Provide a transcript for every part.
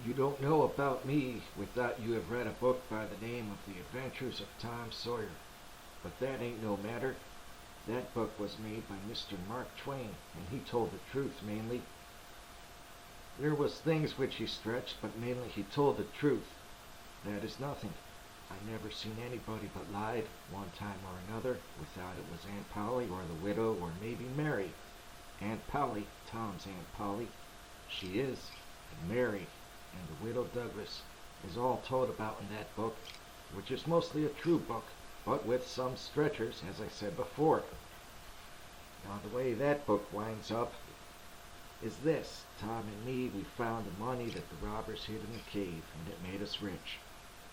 You don't know about me without you have read a book by the name of The Adventures of Tom Sawyer. But that ain't no matter. That book was made by Mr. Mark Twain, and he told the truth mainly. There was things which he stretched, but mainly he told the truth. That is nothing. I never seen anybody but lied, one time or another, without it was Aunt Polly or the widow or maybe Mary. Aunt Polly, Tom's Aunt Polly, she is, and Mary, and the widow Douglas is all told about in that book, which is mostly a true book, but with some stretchers, as I said before. Now the way that book winds up is this. Tom and me, we found the money that the robbers hid in the cave, and it made us rich.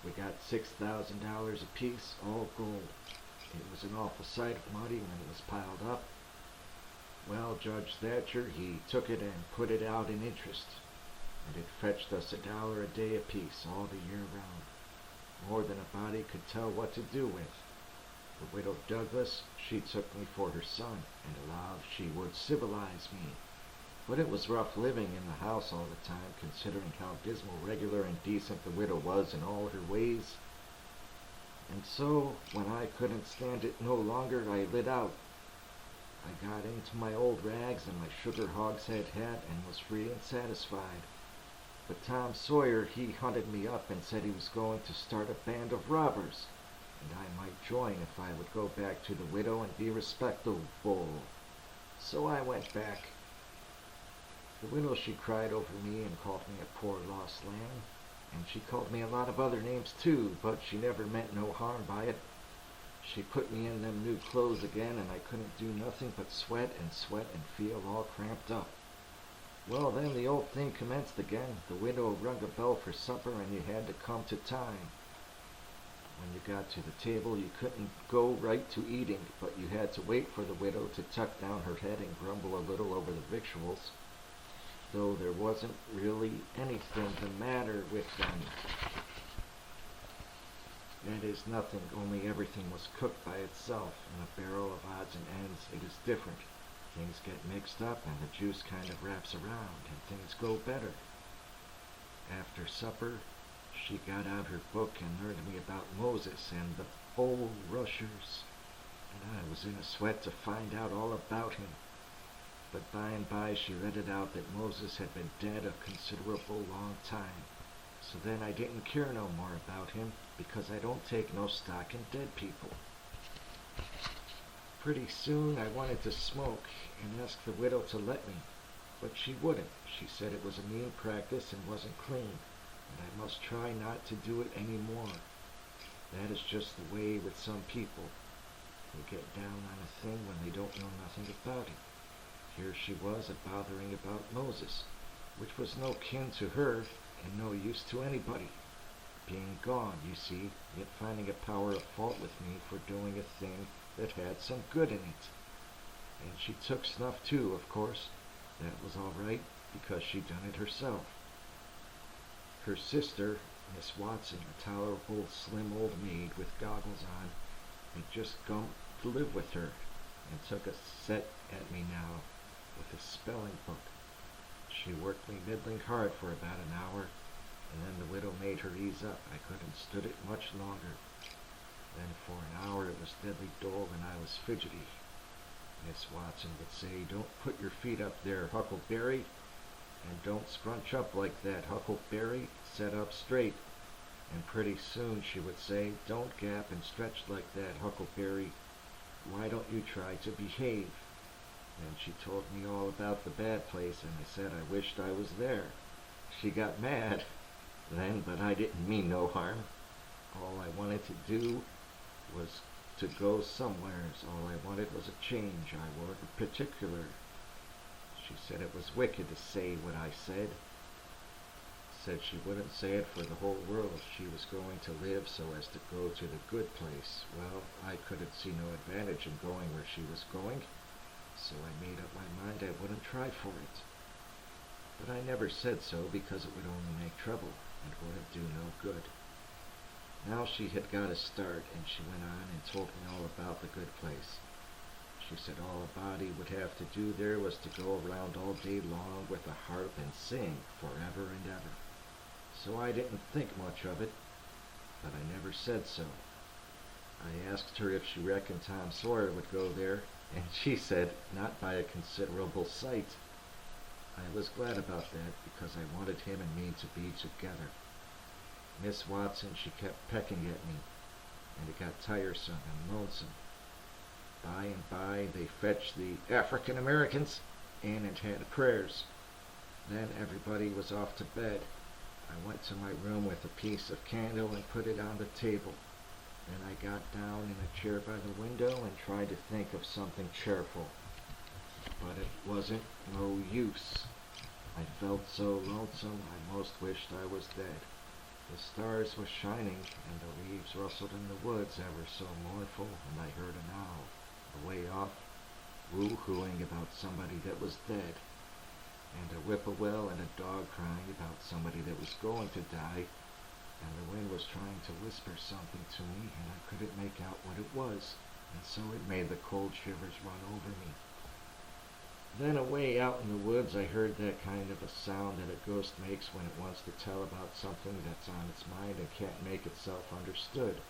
We got $6,000 apiece, all gold. It was an awful sight of money when it was piled up. Well, Judge Thatcher, he took it and put it out in interest, and it fetched us $1 a day apiece all the year round, more than a body could tell what to do with. The widow Douglas, she took me for her son, and allowed she would civilize me. But it was rough living in the house all the time, considering how dismal, regular, and decent the widow was in all her ways. And so, when I couldn't stand it no longer, I lit out. I got into my old rags and my sugar hogshead hat and was free and satisfied. But Tom Sawyer, he hunted me up and said he was going to start a band of robbers, and I might join if I would go back to the widow and be respectable. So I went back. The widow, she cried over me and called me a poor lost lamb, and she called me a lot of other names too, but she never meant no harm by it. She put me in them new clothes again, and I couldn't do nothing but sweat and feel all cramped up. Well, then the old thing commenced again. The widow rung a bell for supper, and you had to come to time. When you got to the table, you couldn't go right to eating, but you had to wait for the widow to tuck down her head and grumble a little over the victuals, though there wasn't really anything the matter with them. That is nothing, only everything was cooked by itself. In a barrel of odds and ends, it is different. Things get mixed up and the juice kind of wraps around and things go better. After supper, she got out her book and learned me about Moses and the bulrushers, and I was in a sweat to find out all about him. But by and by she read it out that Moses had been dead a considerable long time. So then I didn't care no more about him, because I don't take no stock in dead people. Pretty soon I wanted to smoke and asked the widow to let me, but she wouldn't. She said it was a mean practice and wasn't clean, and I must try not to do it any more. That is just the way with some people. They get down on a thing when they don't know nothing about it. Here she was a-bothering about Moses, which was no kin to her and no use to anybody. Being gone, you see, yet finding a power of fault with me for doing a thing that had some good in it. And she took snuff too, of course. That was all right, because she'd done it herself. Her sister, Miss Watson, a tolerable slim old maid with goggles on, had just come to live with her, and took a set at me now with a spelling book. She worked me middling hard for about an hour, and then the widow made her ease up. I couldn't stood it much longer. Then for an hour it was deadly dull, and I was fidgety. Miss Watson would say, "Don't put your feet up there, Huckleberry, and don't scrunch up like that, Huckleberry. Set up straight." And pretty soon she would say, "Don't gap and stretch like that, Huckleberry. Why don't you try to behave?" Then she told me all about the bad place, and I said I wished I was there. She got mad then, but I didn't mean no harm. All I wanted to do was to go somewheres. All I wanted was a change. I wasn't particular. She said it was wicked to say what I said. Said she wouldn't say it for the whole world. She was going to live so as to go to the good place. Well, I couldn't see no advantage in going where she was going, so I made up my mind I wouldn't try for it. But I never said so, because it would only make trouble and wouldn't do no good. Now she had got a start, and she went on and told me all about the good place. She said all a body would have to do there was to go around all day long with a harp and sing forever and ever. so I didn't think much of it, but I never said so. I asked her if she reckoned Tom Sawyer would go there, and she said not by a considerable sight. I was glad about that because I wanted him and me to be together. Miss Watson, she kept pecking at me, and it got tiresome and lonesome. By and by, they fetched the African Americans in and had prayers. Then everybody was off to bed. I went to my room with a piece of candle and put it on the table. Then I got down in a chair by the window and tried to think of something cheerful. But it wasn't no use. I felt so lonesome I most wished I was dead. The stars were shining, and the leaves rustled in the woods ever so mournful, and I heard an owl, away off, woo-hooing about somebody that was dead, and a whippoorwill and a dog crying about somebody that was going to die, and the wind was trying to whisper something to me, and I couldn't make out what it was, and so it made the cold shivers run over me. Then away out in the woods I heard that kind of a sound that a ghost makes when it wants to tell about something that's on its mind and can't make itself understood,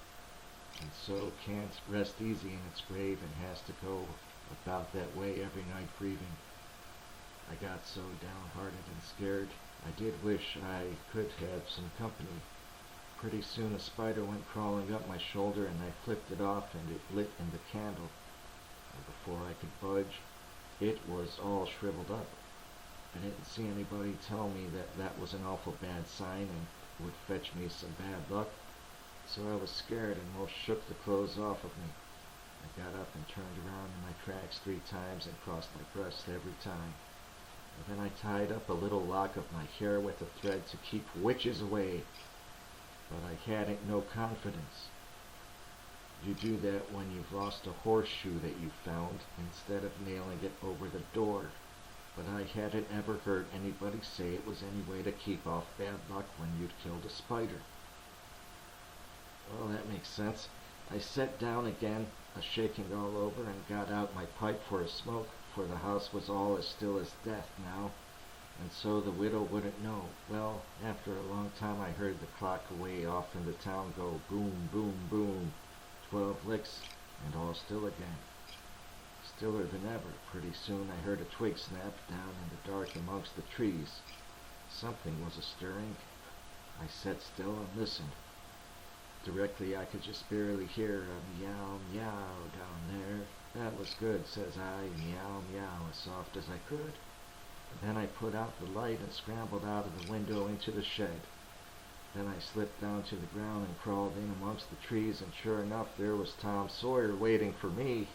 and so can't rest easy in its grave and has to go about that way every night grieving. I got so downhearted and scared, I did wish I could have some company. Pretty soon a spider went crawling up my shoulder, and I flipped it off, and it lit in the candle, and before I could budge, it was all shriveled up. I didn't see anybody tell me that that was an awful bad sign and would fetch me some bad luck, so I was scared and most shook the clothes off of me. I got up and turned around in my tracks 3 times and crossed my breast every time. And then I tied up a little lock of my hair with a thread to keep witches away, but I hadn't no confidence. You do that when you've lost a horseshoe that you found, instead of nailing it over the door. But I hadn't ever heard anybody say it was any way to keep off bad luck when you'd killed a spider. Well, that makes sense. I sat down again, a-shaking all over, and got out my pipe for a smoke, for the house was all as still as death now, and so the widow wouldn't know. Well, after a long time I heard the clock away off in the town go boom, boom, boom, 12 licks, and all still again. Stiller than ever. Pretty soon I heard a twig snap down in the dark amongst the trees. Something was a-stirring. I sat still and listened. Directly I could just barely hear a meow, meow down there. That was good, says I, meow, meow, as soft as I could. And then I put out the light and scrambled out of the window into the shed. Then I slipped down to the ground and crawled in amongst the trees, and sure enough, there was Tom Sawyer waiting for me.